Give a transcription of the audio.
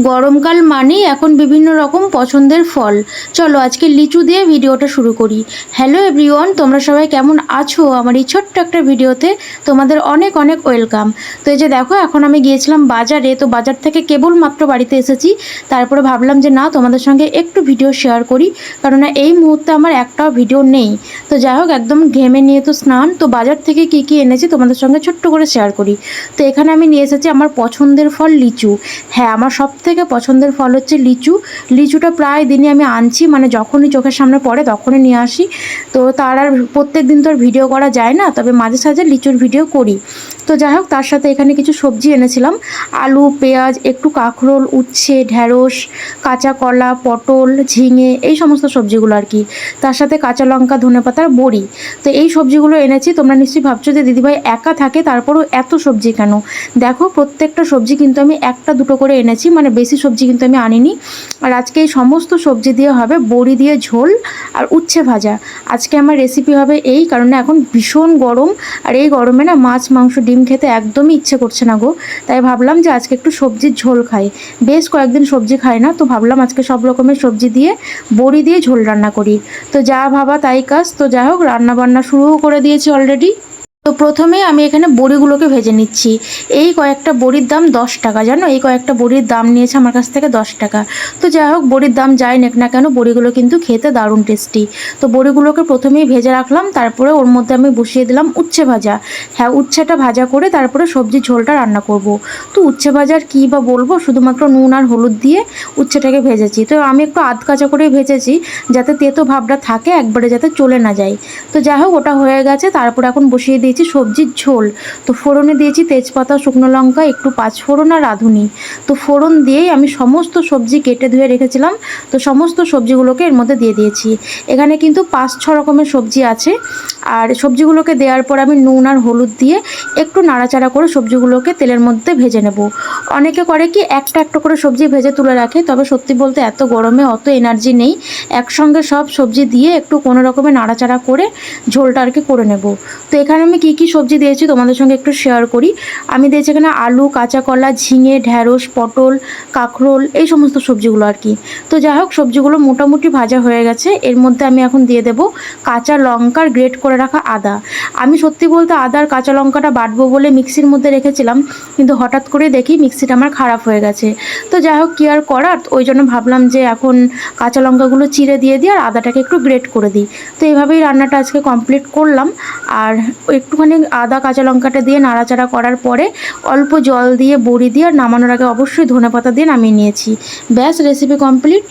গরমকাল মানেই এখন বিভিন্ন রকম পছন্দের ফল। চলো আজকে লিচু দিয়ে ভিডিওটা শুরু করি। হ্যালো এভরিওয়ান, তোমরা সবাই কেমন আছো? আমার এই ছোট্ট একটা ভিডিওতে তোমাদের অনেক অনেক ওয়েলকাম। তো এই যে দেখো, এখন আমি গিয়েছিলাম বাজারে, তো বাজার থেকে কেবলমাত্র বাড়িতে এসেছি। তারপরে ভাবলাম যে না, তোমাদের সঙ্গে একটু ভিডিও শেয়ার করি, কারণ এই মুহূর্তে আমার একটাও ভিডিও নেই। তো যাই হোক, একদম ঘেমে নিয়ে তো স্নান। তো বাজার থেকে কি কি এনেছি তোমাদের সঙ্গে ছোট্ট করে শেয়ার করি। তো এখানে আমি নিয়ে এসেছি আমার পছন্দের ফল লিচু। হ্যাঁ, আমার সব থেকে পছন্দের ফল হচ্ছে লিচু। লিচুটা প্রায় দিনই আমি আনছি, মানে যখনই চোখের সামনে পড়ে তখনই নিয়ে আসি। তো তার আর প্রত্যেক দিন তো আর ভিডিও করা যায় না, তবে মাঝে সাঝে লিচুর ভিডিও করি। তো যাই হোক, তার সাথে এখানে কিছু সবজি এনেছিলাম। আলু, পেঁয়াজ, একটু কাঁকরোল, উচ্ছে, ঢ্যাঁড়স, কাঁচা কলা, পটল, ঝিঙে, এই সমস্ত সবজিগুলো আর কি। তার সাথে কাঁচা লঙ্কা, ধনেপাতার বড়ি। তো এই সবজিগুলো এনেছি। তোমরা নিশ্চয়ই ভাবছো যে দিদিভাই একা থাকে, তারপরও এত সবজি কেন? দেখো, প্রত্যেকটা সবজি কিন্তু আমি একটা দুটো করে এনেছি, মানে বেশি সবজি কিন্তু আমি আনিনি। আর আজকে এই সমস্ত সবজি দিয়ে হবে বড়ি দিয়ে ঝোল আর উচ্ছে ভাজা। আজকে আমার রেসিপি হবে এই, কারণে এখন ভীষণ গরম, আর এই গরমে না মাছ, মাংস, ডিম খেতে একদমই ইচ্ছে করছে না গো। তাই ভাবলাম যে আজকে একটু সবজির ঝোল খাই। বেশ কয়েকদিন সবজি খাই না, তো ভাবলাম আজকে সব রকমের সবজি দিয়ে বড়ি দিয়ে ঝোল রান্না করি। তো যা ভাবা তাই কাজ। তো যাই হোক, রান্না বান্না শুরুও করে দিয়েছি অলরেডি। তো প্রথমেই আমি এখানে বড়িগুলোকে ভেজে নিচ্ছি। এই কয়েকটা বড়ির দাম 10 টাকা, জানো? এই কয়েকটা বড়ির দাম নিয়েছে আমার কাছ থেকে 10 টাকা। তো যাই হোক, বড়ির দাম যাই নেক না কেন, বড়িগুলো কিন্তু খেতে দারুণ টেস্টি। তো বড়িগুলোকে প্রথমেই ভেজে রাখলাম, তারপরে ওর মধ্যে আমি বসিয়ে দিলাম উচ্ছে ভাজা। হ্যাঁ, উচ্ছেটা ভাজা করে তারপরে সবজির ঝোলটা রান্না করব। তো উচ্ছে ভাজার কী বা বলবো, শুধুমাত্র নুন আর হলুদ দিয়ে উচ্ছেটাকে ভেজেছি। তো আমি একটু আধ কাঁচা করেই ভেজেছি, যাতে তেতো ভাবটা থাকে, একবারে যাতে চলে না যায়। তো যাই হোক, ওটা হয়ে গেছে। তারপর এখন বসিয়ে দিয়েছি সবজির ঝোল। তো ফোড়নে দিয়েছি তেজপাতা, শুকনো লঙ্কা, একটু পাঁচফোড়ন আর রাঁধুনি। তো ফোড়ন দিয়েই আমি সমস্ত সবজি কেটে ধুয়ে রেখেছিলাম, তো সমস্ত সবজিগুলোকে এর মধ্যে দিয়ে দিয়েছি। এখানে কিন্তু 5-6 রকমের সবজি আছে। আর সবজিগুলোকে দেওয়ার পর আমি নুন আর হলুদ দিয়ে একটু নাড়াচাড়া করে সবজিগুলোকে তেলের মধ্যে ভেজে নেব। অনেকে করে কি একটা একটা করে সবজি ভেজে তুলে রাখে, তবে সত্যি বলতে এত গরমে অত এনার্জি নেই। একসঙ্গে সব সবজি দিয়ে একটু কোনো রকমের নাড়াচাড়া করে ঝোলটা আর কি করে নেব। তো এখানে আমি কী কী সবজি দিয়েছি তোমাদের সঙ্গে একটু শেয়ার করি। আমি দিয়েছি এখানে আলু, কাঁচা কলা, ঝিঙে, ঢ্যাঁড়স, পটল, কাঁকরোল, এই সমস্ত সবজিগুলো আর কি। তো যাই হোক, সবজিগুলো মোটামুটি ভাজা হয়ে গেছে। এর মধ্যে আমি এখন দিয়ে দেবো কাঁচা লঙ্কার গ্রেট করে রাখা আদা। আমি সত্যি বলতে আদা আর কাঁচা লঙ্কাটা বাটবো বলে মিক্সির মধ্যে রেখেছিলাম, কিন্তু হঠাৎ করে দেখি মিক্সিটা আমার খারাপ হয়ে গেছে। তো যাই হোক, কী আর করার, ওই জন্য ভাবলাম যে এখন কাঁচা লঙ্কাগুলো চিড়ে দিয়ে দিই আর আদাটাকে একটু গ্রেট করে দিই। তো এইভাবেই রান্নাটা আজকে কমপ্লিট করলাম। আর একটুখানি আদা কাঁচা লঙ্কাটা দিয়ে নাড়াচাড়া করার পরে অল্প জল দিয়ে বড়ি দিয়ে আর নামানোর আগে অবশ্যই ধনেপাতা দিয়ে নামিয়ে নিয়েছি। ব্যাস, রেসিপি কমপ্লিট।